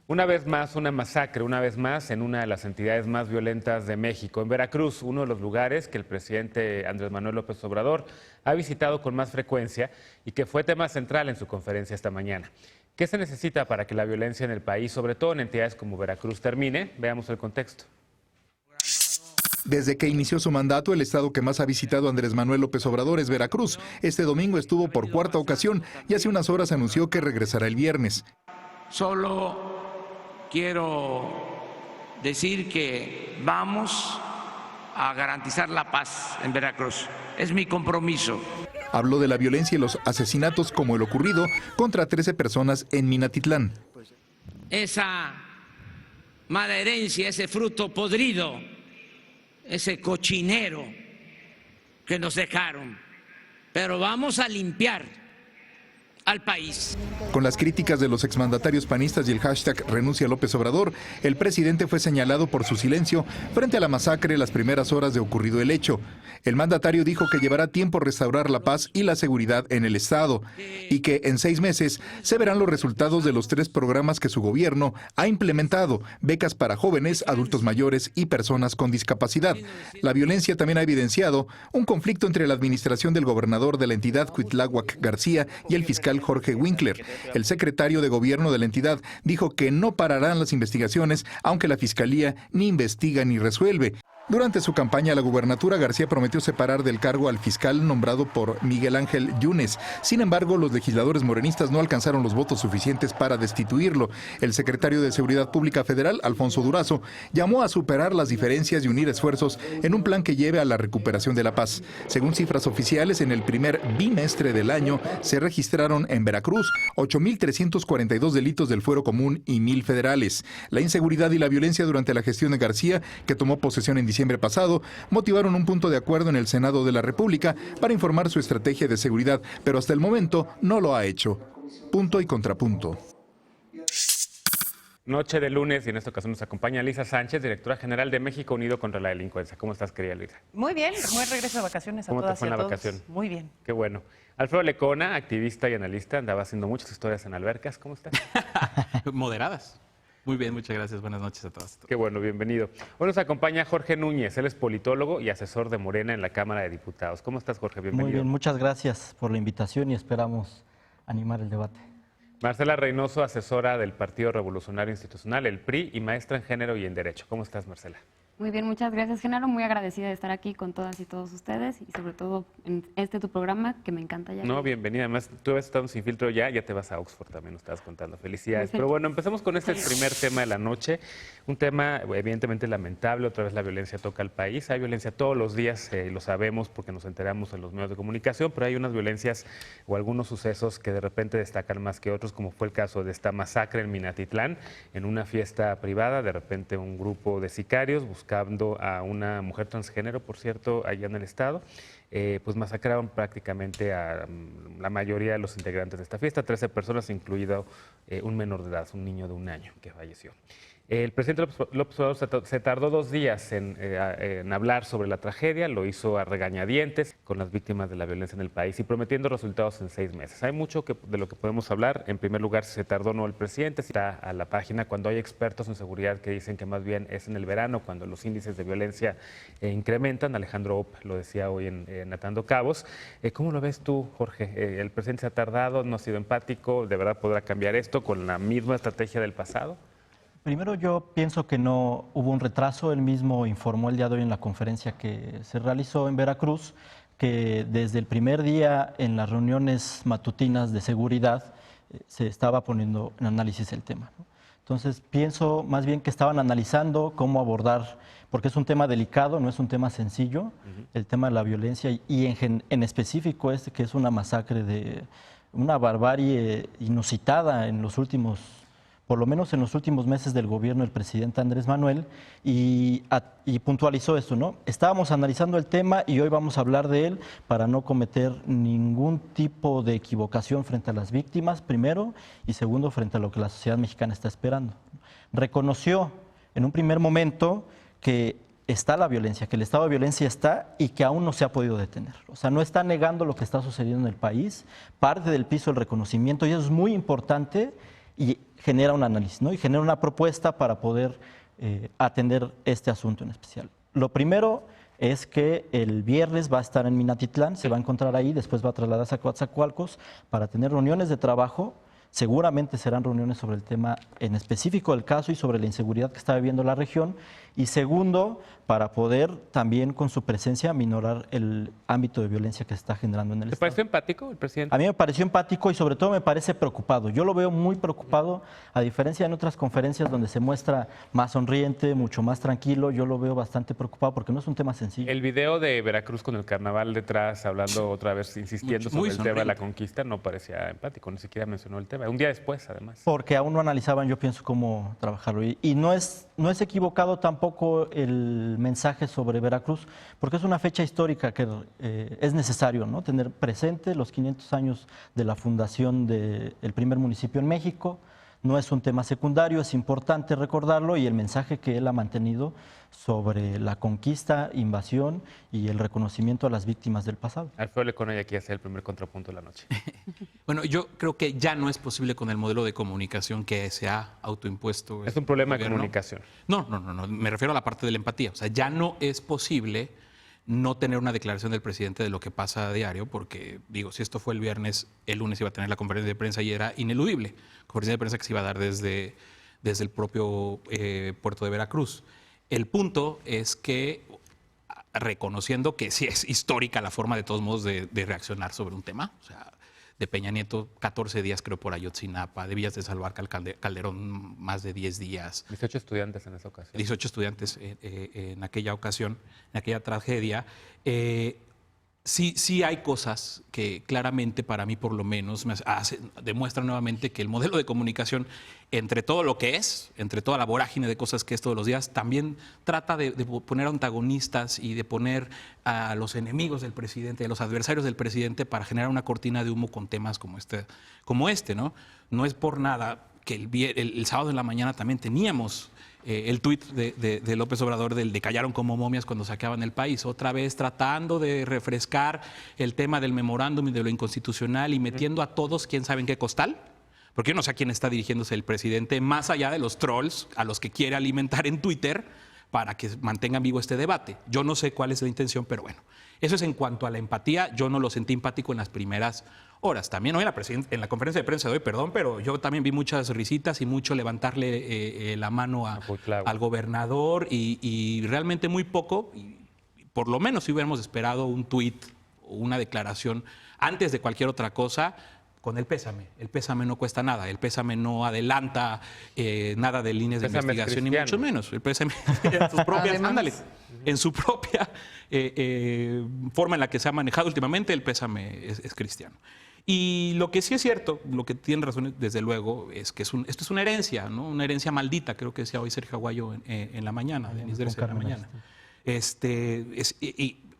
Una vez más, una masacre, una vez más, en una de las entidades más violentas de México, en Veracruz, uno de los lugares que el presidente Andrés Manuel López Obrador ha visitado con más frecuencia y que fue tema central en su conferencia esta mañana. ¿Qué se necesita para que la violencia en el país, sobre todo en entidades como Veracruz, termine? Veamos el contexto. Desde que inició su mandato, el estado que más ha visitado Andrés Manuel López Obrador es Veracruz. Este domingo estuvo por cuarta ocasión y hace unas horas anunció que regresará el viernes. Solo quiero decir que vamos a garantizar la paz en Veracruz. Es mi compromiso. Habló de la violencia y los asesinatos como el ocurrido contra 13 personas en Minatitlán. Esa mala herencia, ese fruto podrido, ese cochinero que nos dejaron, pero vamos a limpiar al país. Con las críticas de los exmandatarios panistas y el hashtag Renuncia López Obrador, el presidente fue señalado por su silencio frente a la masacre en las primeras horas de ocurrido el hecho. El mandatario dijo que llevará tiempo restaurar la paz y la seguridad en el estado y que en 6 meses se verán los resultados de los 3 programas que su gobierno ha implementado: becas para jóvenes, adultos mayores y personas con discapacidad. La violencia también ha evidenciado un conflicto entre la administración del gobernador de la entidad, Cuitláhuac García, y el fiscal Jorge Winkler. El secretario de gobierno de la entidad dijo que no pararán las investigaciones, aunque la fiscalía ni investiga ni resuelve. Durante su campaña a la gubernatura, García prometió separar del cargo al fiscal nombrado por Miguel Ángel Yunes. Sin embargo, los legisladores morenistas no alcanzaron los votos suficientes para destituirlo. El secretario de Seguridad Pública Federal, Alfonso Durazo, llamó a superar las diferencias y unir esfuerzos en un plan que lleve a la recuperación de la paz. Según cifras oficiales, en el primer bimestre del año se registraron en Veracruz 8.342 delitos del fuero común y 1,000 federales. La inseguridad y la violencia durante la gestión de García, que tomó posesión en diciembre pasado, motivaron un punto de acuerdo en el Senado de la República para informar su estrategia de seguridad, pero hasta el momento no lo ha hecho. Punto y contrapunto. Noche de lunes y en esta ocasión nos acompaña Lisa Sánchez, directora general de México Unido contra la Delincuencia. ¿Cómo estás, querida Lisa? Muy bien, buen regreso de vacaciones a ¿Cómo todas te fue y en a la todos. vacación? Muy bien. Qué bueno. Alfredo Lecona, activista y analista, andaba haciendo muchas historias en albercas. ¿Cómo estás? Moderadas. Muy bien, muchas gracias. Buenas noches a todos. Qué bueno, bienvenido. Hoy nos acompaña Jorge Núñez, él es politólogo y asesor de Morena en la Cámara de Diputados. ¿Cómo estás, Jorge? Bienvenido. Muy bien, muchas gracias por la invitación y esperamos animar el debate. Marcela Reynoso, asesora del Partido Revolucionario Institucional, el PRI, y maestra en Género y en Derecho. ¿Cómo estás, Marcela? Muy bien, muchas gracias, Genaro. Muy agradecida de estar aquí con todas y todos ustedes y sobre todo en tu programa, que me encanta ya. No, bienvenida. Además, tú habías estado en Sin Filtro ya te vas a Oxford también, nos estabas contando. Felicidades. Pero bueno, empezamos con este primer tema de la noche. Un tema evidentemente lamentable. Otra vez la violencia toca al país. Hay violencia todos los días, lo sabemos porque nos enteramos en los medios de comunicación, pero hay unas violencias o algunos sucesos que de repente destacan más que otros, como fue el caso de esta masacre en Minatitlán, en una fiesta privada. De repente un grupo de sicarios buscando a una mujer transgénero, por cierto, allá en el estado, pues masacraron prácticamente a la mayoría de los integrantes de esta fiesta, 13 personas, incluido un menor de edad, un niño de 1 año que falleció. El presidente López Obrador se tardó 2 días en hablar sobre la tragedia, lo hizo a regañadientes con las víctimas de la violencia en el país y prometiendo resultados en 6 meses. Hay mucho de lo que podemos hablar. En primer lugar, si se tardó o no el presidente, si está a la página cuando hay expertos en seguridad que dicen que más bien es en el verano cuando los índices de violencia incrementan. Alejandro Opp lo decía hoy en Atando Cabos. ¿Cómo lo ves tú, Jorge? ¿El presidente se ha tardado, no ha sido empático? ¿De verdad podrá cambiar esto con la misma estrategia del pasado? Primero, yo pienso que no hubo un retraso. Él mismo informó el día de hoy en la conferencia que se realizó en Veracruz que desde el primer día en las reuniones matutinas de seguridad se estaba poniendo en análisis el tema, ¿no? Entonces, pienso más bien que estaban analizando cómo abordar, porque es un tema delicado, no es un tema sencillo, el tema de la violencia y en específico que es una masacre de una barbarie inusitada en los últimos, por lo menos en los últimos meses del gobierno del presidente Andrés Manuel, y puntualizó esto, ¿no? Estábamos analizando el tema y hoy vamos a hablar de él para no cometer ningún tipo de equivocación frente a las víctimas, primero, y segundo, frente a lo que la sociedad mexicana está esperando. Reconoció en un primer momento que está la violencia, que el estado de violencia está y que aún no se ha podido detener. O sea, no está negando lo que está sucediendo en el país, parte del piso del reconocimiento, y eso es muy importante, y genera un análisis, ¿no? Y genera una propuesta para poder atender este asunto en especial. Lo primero es que el viernes va a estar en Minatitlán, se va a encontrar ahí, después va a trasladarse a Coatzacoalcos para tener reuniones de trabajo. Seguramente serán reuniones sobre el tema en específico del caso y sobre la inseguridad que está viviendo la región. Y segundo, para poder también con su presencia minorar el ámbito de violencia que se está generando en el ¿Te Estado. pareció empático el presidente? A mí me pareció empático y sobre todo me parece preocupado. Yo lo veo muy preocupado, a diferencia de en otras conferencias donde se muestra más sonriente, mucho más tranquilo. Yo lo veo bastante preocupado porque no es un tema sencillo. El video de Veracruz con el carnaval detrás, hablando otra vez, insistiendo Muy sobre el tema de la sonriente. conquista, no parecía empático, ni siquiera mencionó el tema. Un día después, además. Porque aún no analizaban, yo pienso, cómo trabajarlo. Y no es equivocado tampoco el mensaje sobre Veracruz, porque es una fecha histórica que es necesario, ¿no? Tener presente los 500 años de la fundación del primer municipio en México. No es un tema secundario, es importante recordarlo y el mensaje que él ha mantenido sobre la conquista, invasión y el reconocimiento a las víctimas del pasado. Alfredo Lecona ya aquí hace el primer contrapunto de la noche. Bueno, yo creo que ya no es posible con el modelo de comunicación que se ha autoimpuesto. Es este un problema de gobierno. comunicación. No, me refiero a la parte de la empatía. O sea, ya no es posible no tener una declaración del presidente de lo que pasa a diario, porque, digo, si esto fue el viernes, el lunes iba a tener la conferencia de prensa y era ineludible. Conferencia de prensa que se iba a dar desde el propio puerto de Veracruz. El punto es que, reconociendo que sí es histórica la forma de todos modos de reaccionar sobre un tema, o sea, de Peña Nieto, 14 días creo por Ayotzinapa, de Villas de Salvarca al Calderón, más de 10 días. 18 estudiantes en esa ocasión. 18 estudiantes en aquella ocasión, en aquella tragedia. Sí hay cosas que claramente para mí por lo menos demuestran nuevamente que el modelo de comunicación entre todo lo que es, entre toda la vorágine de cosas que es todos los días, también trata de poner antagonistas y de poner a los enemigos del presidente, a los adversarios del presidente para generar una cortina de humo con temas como este, ¿no? No es por nada que el sábado en la mañana también teníamos el tuit de López Obrador del de callaron como momias cuando saqueaban el país, otra vez tratando de refrescar el tema del memorándum y de lo inconstitucional y metiendo a todos quién sabe en qué costal, porque yo no sé a quién está dirigiéndose el presidente, más allá de los trolls a los que quiere alimentar en Twitter para que mantengan vivo este debate. Yo no sé cuál es la intención, pero bueno, eso es en cuanto a la empatía. Yo no lo sentí empático en las primeras horas. También hoy en la conferencia de prensa de hoy, perdón, pero yo también vi muchas risitas y mucho levantarle la mano al gobernador y realmente muy poco. Y por lo menos si hubiéramos esperado un tuit o una declaración antes de cualquier otra cosa, con el pésame. El pésame no cuesta nada, el pésame no adelanta nada de líneas de investigación, ni mucho menos. El pésame en sus propias, ándale, en su propia forma en la que se ha manejado últimamente, el pésame es cristiano. Y lo que sí es cierto, lo que tiene razón desde luego, es que esto es una herencia, ¿no? Una herencia maldita, creo que decía hoy Sergio Aguayo en la mañana, Denis Dresser en la mañana. Es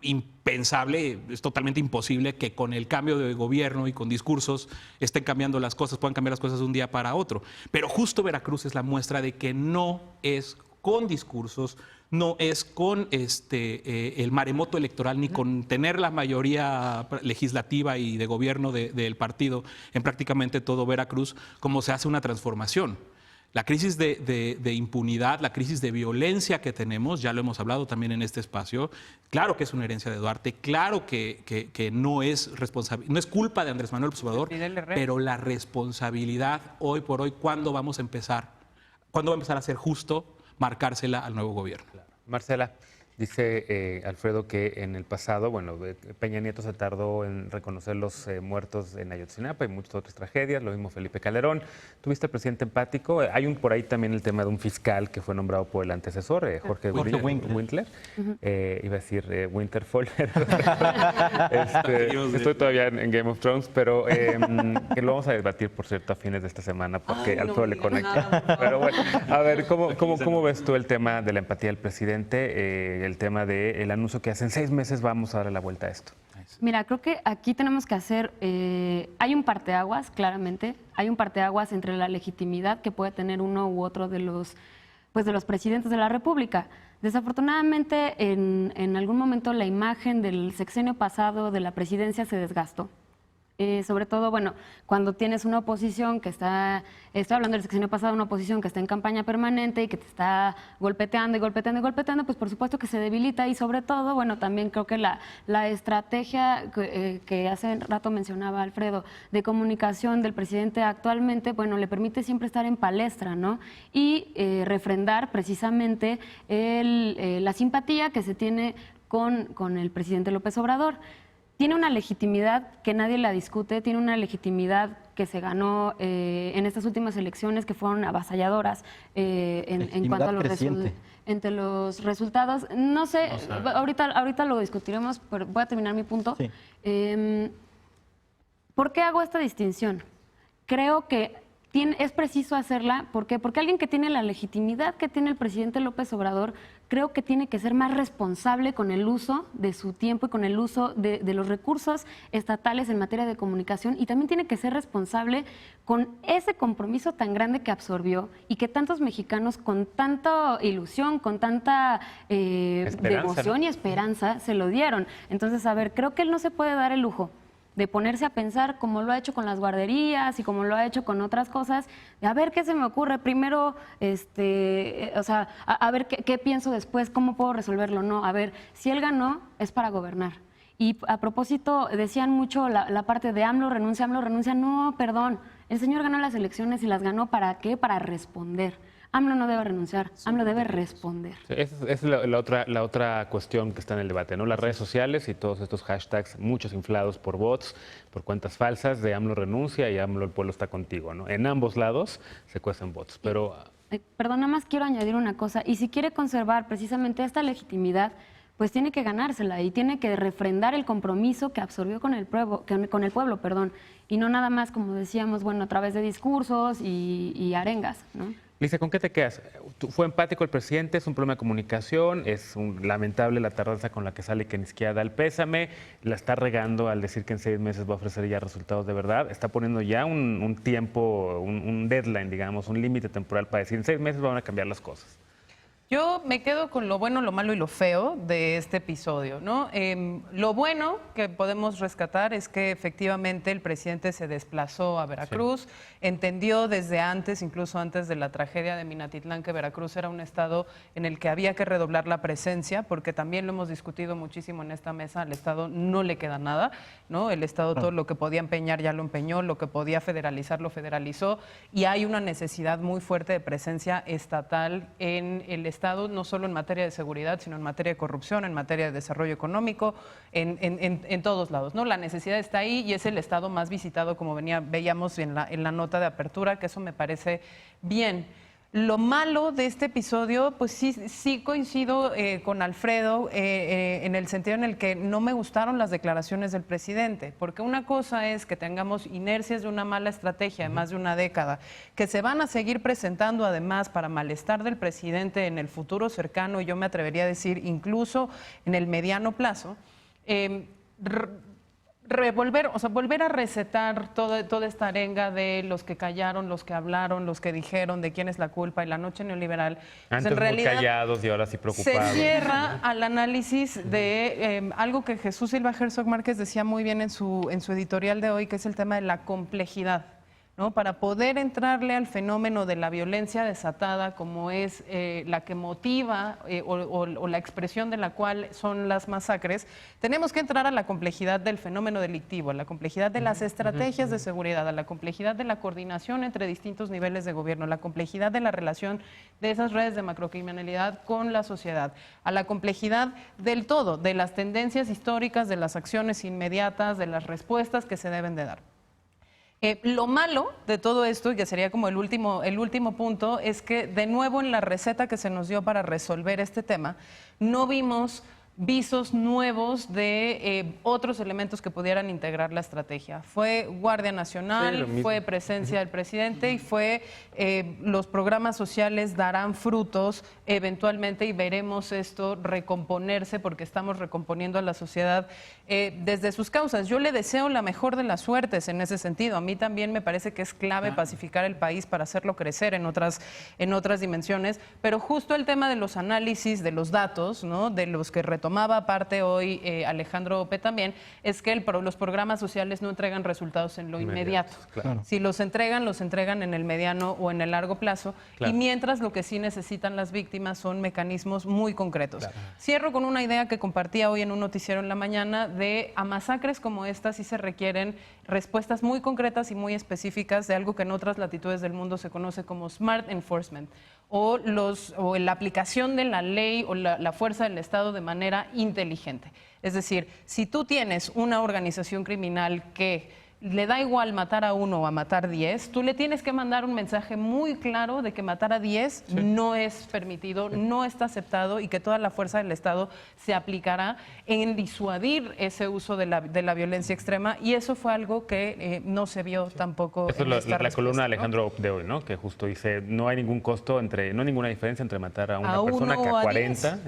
impensable, es totalmente imposible que con el cambio de gobierno y con discursos estén cambiando las cosas, puedan cambiar las cosas de un día para otro. Pero justo Veracruz es la muestra de que no es con discursos, no es con el maremoto electoral, ni con tener la mayoría legislativa y de gobierno del partido en prácticamente todo Veracruz, como se hace una transformación. La crisis de impunidad, la crisis de violencia que tenemos, ya lo hemos hablado también en este espacio, claro que es una herencia de Duarte, claro que no es culpa de Andrés Manuel López Obrador, pero la responsabilidad hoy por hoy, ¿cuándo va a empezar a ser justo marcársela al nuevo gobierno? Marcela, dice Alfredo que en el pasado, bueno, Peña Nieto se tardó en reconocer los muertos en Ayotzinapa y muchas otras tragedias, lo mismo Felipe Calderón. ¿Tuviste al presidente empático? Hay por ahí también el tema de un fiscal que fue nombrado por el antecesor, Jorge Winkler. Iba a decir Winterfell. Estoy todavía en Game of Thrones, pero que lo vamos a debatir, por cierto, a fines de esta semana, porque Alfredo le conecta. Pero bueno, a ver, ¿cómo ves tú el tema de la empatía del presidente? El tema del anuncio que hace en 6 meses vamos a darle la vuelta a esto. Mira, creo que aquí tenemos que hacer, hay un parteaguas, claramente, hay un parteaguas entre la legitimidad que puede tener uno u otro de los presidentes de la República. Desafortunadamente, en algún momento la imagen del sexenio pasado de la presidencia se desgastó. Sobre todo, bueno, cuando tienes una oposición que está, estoy hablando del sexenio pasado, una oposición que está en campaña permanente y que te está golpeteando y golpeteando y golpeteando, pues por supuesto que se debilita y sobre todo, bueno, también creo que la estrategia que hace rato mencionaba Alfredo de comunicación del presidente actualmente, bueno, le permite siempre estar en palestra, ¿no? Y refrendar precisamente la simpatía que se tiene con el presidente López Obrador. Tiene una legitimidad que nadie la discute, tiene una legitimidad que se ganó en estas últimas elecciones que fueron avasalladoras en cuanto a los resultados. No sé, ahorita lo discutiremos, pero voy a terminar mi punto. Sí. ¿Por qué hago esta distinción? Creo que es preciso hacerla. ¿Por qué? Porque alguien que tiene la legitimidad que tiene el presidente López Obrador, creo que tiene que ser más responsable con el uso de su tiempo y con el uso de los recursos estatales en materia de comunicación y también tiene que ser responsable con ese compromiso tan grande que absorbió y que tantos mexicanos con tanta ilusión, con tanta devoción y esperanza se lo dieron. Entonces, a ver, creo que él no se puede dar el lujo de ponerse a pensar como lo ha hecho con las guarderías y como lo ha hecho con otras cosas, de a ver qué se me ocurre, primero, o sea, a ver qué pienso después, cómo puedo resolverlo. No, a ver, si él ganó, es para gobernar. Y a propósito, decían mucho la parte de AMLO renuncia, no, perdón, el señor ganó las elecciones y las ganó ¿para qué? Para responder. AMLO no debe renunciar, AMLO debe responder. Esa es la otra cuestión que está en el debate, ¿no? Las redes sociales y todos estos hashtags, muchos inflados por bots, por cuentas falsas de AMLO renuncia y AMLO el pueblo está contigo, ¿no? En ambos lados se cuecen bots, pero... Perdón, nada más quiero añadir una cosa, y si quiere conservar precisamente esta legitimidad, pues tiene que ganársela y tiene que refrendar el compromiso que absorbió con el pueblo, y no nada más, como decíamos, bueno, a través de discursos y arengas, ¿no? Lisa, ¿con qué te quedas? ¿Fue empático el presidente? ¿Es un problema de comunicación? ¿Es lamentable la tardanza con la que sale que ni siquiera da el pésame? ¿La está regando al decir que en 6 meses va a ofrecer ya resultados de verdad? ¿Está poniendo ya un tiempo, un deadline, digamos, un límite temporal para decir en 6 meses van a cambiar las cosas? Yo me quedo con lo bueno, lo malo y lo feo de este episodio, ¿no? Lo bueno que podemos rescatar es que efectivamente el presidente se desplazó a Veracruz, sí. Entendió desde antes, incluso antes de la tragedia de Minatitlán, que Veracruz era un estado en el que había que redoblar la presencia, porque también lo hemos discutido muchísimo en esta mesa, al estado no le queda nada, ¿no? El estado todo lo que podía empeñar ya lo empeñó, lo que podía federalizar lo federalizó, y hay una necesidad muy fuerte de presencia estatal en el Estado, no solo en materia de seguridad, sino en materia de corrupción, en materia de desarrollo económico, en todos lados, ¿no? La necesidad está ahí y es el Estado más visitado, como veíamos en la nota de apertura, que eso me parece bien. Lo malo de este episodio, pues sí coincido con Alfredo en el sentido en el que no me gustaron las declaraciones del presidente, porque una cosa es que tengamos inercias de una mala estrategia de más de una década, que se van a seguir presentando además para malestar del presidente en el futuro cercano, y yo me atrevería a decir incluso en el mediano plazo, volver a recetar toda esta arenga de los que callaron, los que hablaron, los que dijeron de quién es la culpa y la noche neoliberal. Antes en realidad, muy callados y ahora sí preocupados. Se cierra al análisis de algo que Jesús Silva Herzog Márquez decía muy bien en su editorial de hoy, que es el tema de la complejidad, ¿no? Para poder entrarle al fenómeno de la violencia desatada, como es la que motiva o la expresión de la cual son las masacres, tenemos que entrar a la complejidad del fenómeno delictivo, a la complejidad de las estrategias de seguridad, a la complejidad de la coordinación entre distintos niveles de gobierno, a la complejidad de la relación de esas redes de macrocriminalidad con la sociedad, a la complejidad del todo, de las tendencias históricas, de las acciones inmediatas, de las respuestas que se deben de dar. Lo malo de todo esto, que sería como el último punto, es que de nuevo en la receta que se nos dio para resolver este tema, no vimos visos nuevos de otros elementos que pudieran integrar la estrategia. Fue Guardia Nacional, fue presencia del presidente y fue los programas sociales darán frutos eventualmente y veremos esto recomponerse porque estamos recomponiendo a la sociedad desde sus causas. Yo le deseo la mejor de las suertes en ese sentido. A mí también me parece que es clave pacificar el país para hacerlo crecer en otras dimensiones, pero justo el tema de los análisis, de los datos, ¿no? De los que tomaba parte hoy Alejandro Ope también, es que los programas sociales no entregan resultados en lo inmediato. Claro. Si los entregan en el mediano o en el largo plazo. Claro. Y mientras lo que sí necesitan las víctimas son mecanismos muy concretos. Claro. Cierro con una idea que compartía hoy en un noticiero en la mañana de a masacres como esta sí se requieren respuestas muy concretas y muy específicas de algo que en otras latitudes del mundo se conoce como smart enforcement o la aplicación de la ley o la fuerza del Estado de manera inteligente. Es decir, si tú tienes una organización criminal que le da igual matar a uno o a matar 10, tú le tienes que mandar un mensaje muy claro de que matar a 10 no es permitido, no está aceptado y que toda la fuerza del Estado se aplicará en disuadir ese uso de la violencia extrema, y eso fue algo que no se vio tampoco. Eso es la columna de Alejandro de hoy, ¿no? Que justo dice, no hay ningún costo no hay ninguna diferencia entre matar a una persona que a 40,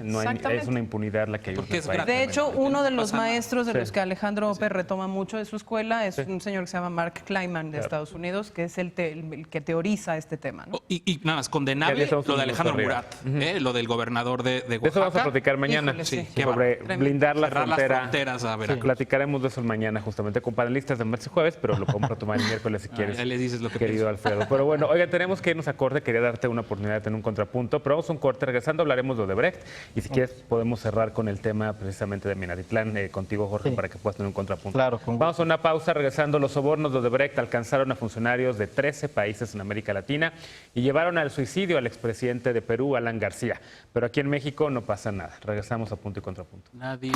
es una impunidad la que hay. De hecho, uno de los maestros de los que Alejandro Ope retoma mucho de su escuela es un señor que se llama Mark Kleinman de Estados Unidos, que es el que teoriza este tema, ¿no? Y nada más, condenable lo de Alejandro Murat, lo del gobernador de Oaxaca. De eso vamos a platicar mañana. Híjole, sí. Sobre blindar la frontera. Las fronteras a Veracruz. Platicaremos de eso mañana justamente con panelistas de martes y jueves, pero lo podemos retomar el miércoles si quieres. Ya les dices lo que querido piensas. Alfredo. Pero bueno, oiga, tenemos que irnos a corte. Quería darte una oportunidad de tener un contrapunto, pero vamos a un corte. Regresando hablaremos de Odebrecht y si quieres podemos cerrar con el tema precisamente de Minatitlán contigo, Jorge, para que puedas tener un contrapunto. Claro, vamos a una pausa. Regresando, los sobornos de Odebrecht alcanzaron a funcionarios de 13 países en América Latina y llevaron al suicidio al expresidente de Perú, Alan García. Pero aquí en México no pasa nada. Regresamos a Punto y Contrapunto. Nadie.